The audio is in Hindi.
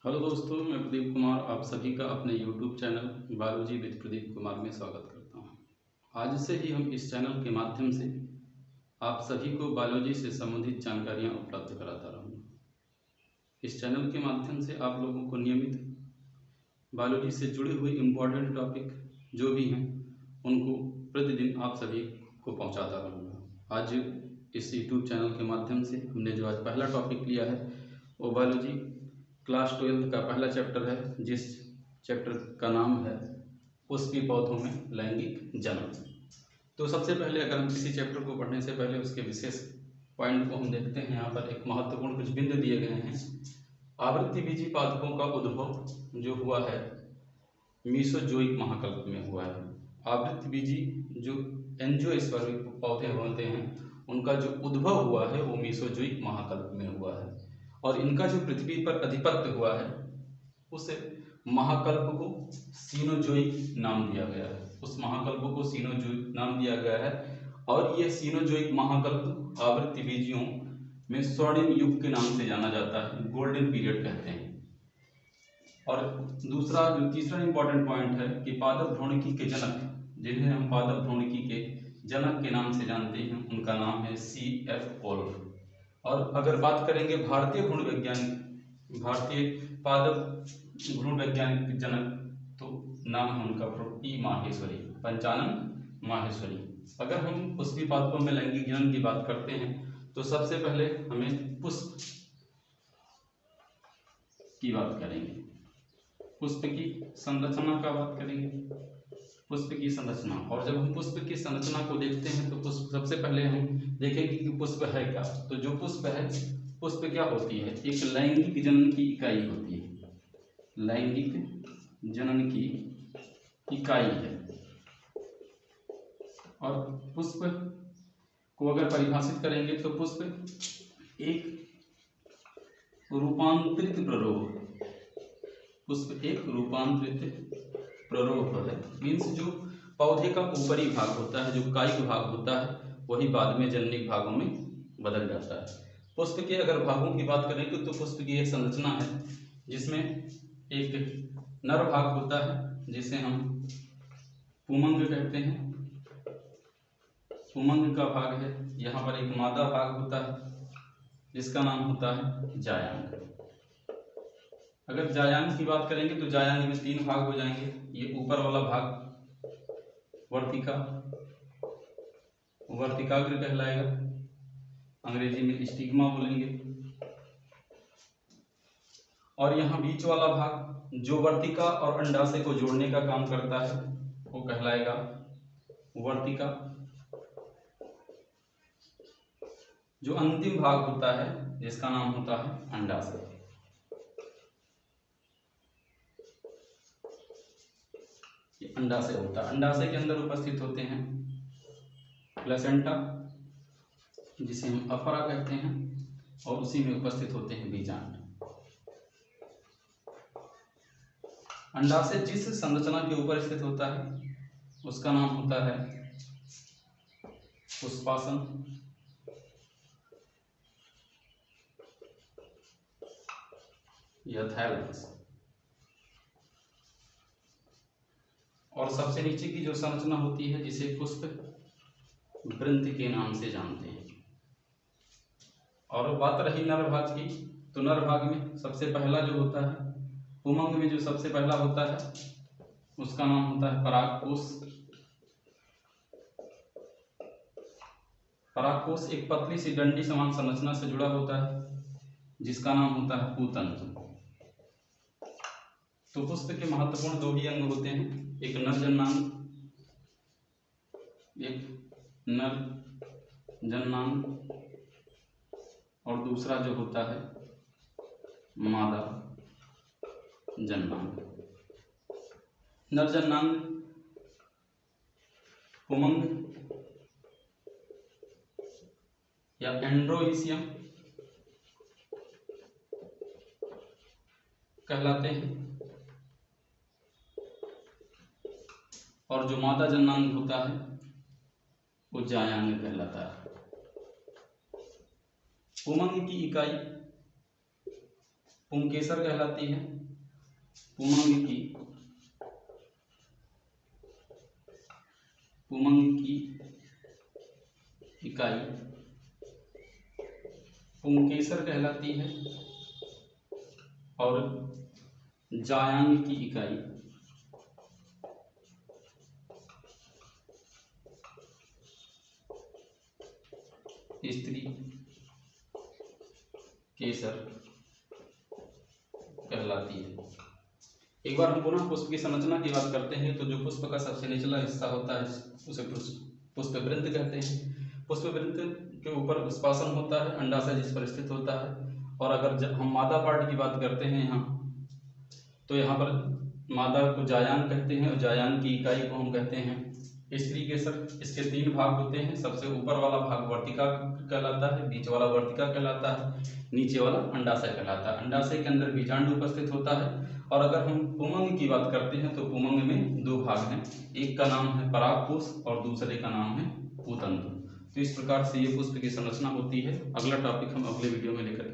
हेलो दोस्तों, मैं प्रदीप कुमार आप सभी का अपने YouTube channel biology with Pradeep Kumar में स्वागत करता हूं। आज से ही हम इस चैनल के माध्यम से आप सभी को बायोलॉजी से संबंधित जानकारियां उपलब्ध कराता रहूँगा। इस चैनल के माध्यम से आप लोगों को नियमित बायोलॉजी से जुड़े हुए इम्पोर्टेंट टॉपिक जो भी हैं उनको प्रतिदिन आप सभी को पहुँचाता रहूँगा। आज इस YouTube चैनल के माध्यम से हमने जो आज पहला टॉपिक लिया है वो बायोलॉजी क्लास 12 का पहला चैप्टर है, जिस चैप्टर का नाम है पुष्पीय पौधों में लैंगिक जनन। तो सबसे पहले अगर हम किसी चैप्टर को पढ़ने से पहले उसके विशेष पॉइंट को हम देखते हैं। यहाँ पर एक महत्वपूर्ण कुछ बिंदु दिए गए हैं। आवृत्तिबीजी पादपों का उद्भव जो हुआ है मीसोजोइक महाकल्प में हुआ है। आवृत्तिबीजी जो एंजियोस्पर्मिक पौधे होते हैं उनका जो उद्भव हुआ है वो मीसोजोइक महाकल्प में हुआ है, और इनका जो पृथ्वी पर अधिपत्य हुआ है उस महाकल्प को सीनोजोइक नाम दिया गया है। उस महाकल्प को सीनोजोइक नाम दिया गया है, और ये सीनोजोइक महाकल्प आवृत्तिबीजियों में स्वर्णिम युग के नाम से जाना जाता है, गोल्डन पीरियड कहते हैं। और दूसरा जो तीसरा इंपॉर्टेंट पॉइंट है कि पादप भ्रूणिकी के जनक, जिन्हें हम पादप भ्रूणिकी के जनक के नाम से जानते हैं, उनका नाम है C.F. पोल्फ। और अगर बात करेंगे भारतीय भ्रूण वैज्ञानिक, भारतीय पादप भ्रूण वैज्ञानिक जनक, तो नाम है उनका P. माहेश्वरी, पंचानन माहेश्वरी। अगर हम पुष्पीय पादपों में लैंगिक जनन की बात करते हैं तो सबसे पहले हमें पुष्प की बात करेंगे, पुष्प की संरचना का बात करेंगे, पुष्प की संरचना। और जब हम पुष्प की संरचना को देखते हैं तो पुष्प सबसे पहले हम देखेंगे कि पुष्प है क्या। तो जो पुष्प है, पुष्प क्या होती है, एक लैंगिक जनन की इकाई होती है, लैंगिक जनन की इकाई है। और पुष्प को अगर परिभाषित करेंगे तो पुष्प एक रूपांतरित प्ररोह, पुष्प एक रूपांतरित प्ररोह है। मीन्स जो पौधे का ऊपरी भाग होता है, जो कायिक भाग होता है, वही बाद में जननिक भागों में बदल जाता है। पुष्प के अगर भागों की बात करें तो पुष्प की एक संरचना है जिसमें एक नर भाग होता है जिसे हम पुमंग कहते हैं, पुमंग का भाग है। यहाँ पर एक मादा भाग होता है जिसका नाम होता है जायांग। अगर जायांग की बात करेंगे तो जायांग में 3 भाग हो जाएंगे। ये ऊपर वाला भाग वर्तिका, वर्तिकाग्र कहलाएगा, अंग्रेजी में स्टिग्मा बोलेंगे। और यहाँ बीच वाला भाग जो वर्तिका और अंडाशय को जोड़ने का काम करता है वो कहलाएगा वर्तिका। जो अंतिम भाग होता है जिसका नाम होता है अंडाशय। ये अंडाशय होता है। अंडाशय के अंदर उपस्थित होते हैं प्लेसेंटा, जिसे हम अफरा कहते हैं, और उसी में उपस्थित होते हैं बीजांड। अंडाशय जिस संरचना के ऊपर स्थित होता है उसका नाम होता है पुष्पासन, या थैलमस। और सबसे नीचे की जो संरचना होती है जिसे पुष्प वृंत के नाम से जानते हैं। और बात रही नर भाग की, तो नर भाग में सबसे पहला जो होता है, पुमंग में जो सबसे पहला होता है उसका नाम होता है परागकोश। परागकोश एक पतली सी डंडी समान संरचना से जुड़ा होता है जिसका नाम होता है पूतंत्र। तो पुष्प के महत्वपूर्ण 2 ही अंग होते हैं, एक नर जननांग, एक नर जननांग, और दूसरा जो होता है मादा जननांग। नर जननांग पुमंग या एंड्रोइसियम कहलाते हैं, और जो मादा जननांग होता है वो जायांग कहलाता है। पुमंग की इकाई पुंकेसर कहलाती है। पुमंग की इकाई पुंकेसर कहलाती है और जायांग की इकाई स्त्री केसर कहलाती है। एक बार हम पुनः पुष्प की संरचना की बात करते हैं तो जो पुष्प का सबसे निचला हिस्सा होता है उसे पुष्पवृंत कहते हैं। पुष्पवृंत के ऊपर पुष्पासन होता है, अंडाशय जिस पर स्थित होता है। और अगर जब हम मादा पार्ट की बात करते हैं यहाँ, तो यहाँ पर मादा को जायांग कहते हैं और जायांग की इकाई को हम कहते हैं स्त्री केसर। इसके 3 भाग होते हैं। सबसे ऊपर वाला भाग वर्तिका कहलाता है, बीच वाला वर्तिका कहलाता है, नीचे वाला अंडाशय कहलाता है। अंडाशय के अंदर बीजांड उपस्थित होता है। और अगर हम पुमंग की बात करते हैं तो पुमंग में 2 भाग हैं, एक का नाम है परागकोश और दूसरे का नाम है पूतंतु। तो इस प्रकार से ये पुष्प की संरचना होती है। अगला टॉपिक हम अगले वीडियो में लेकर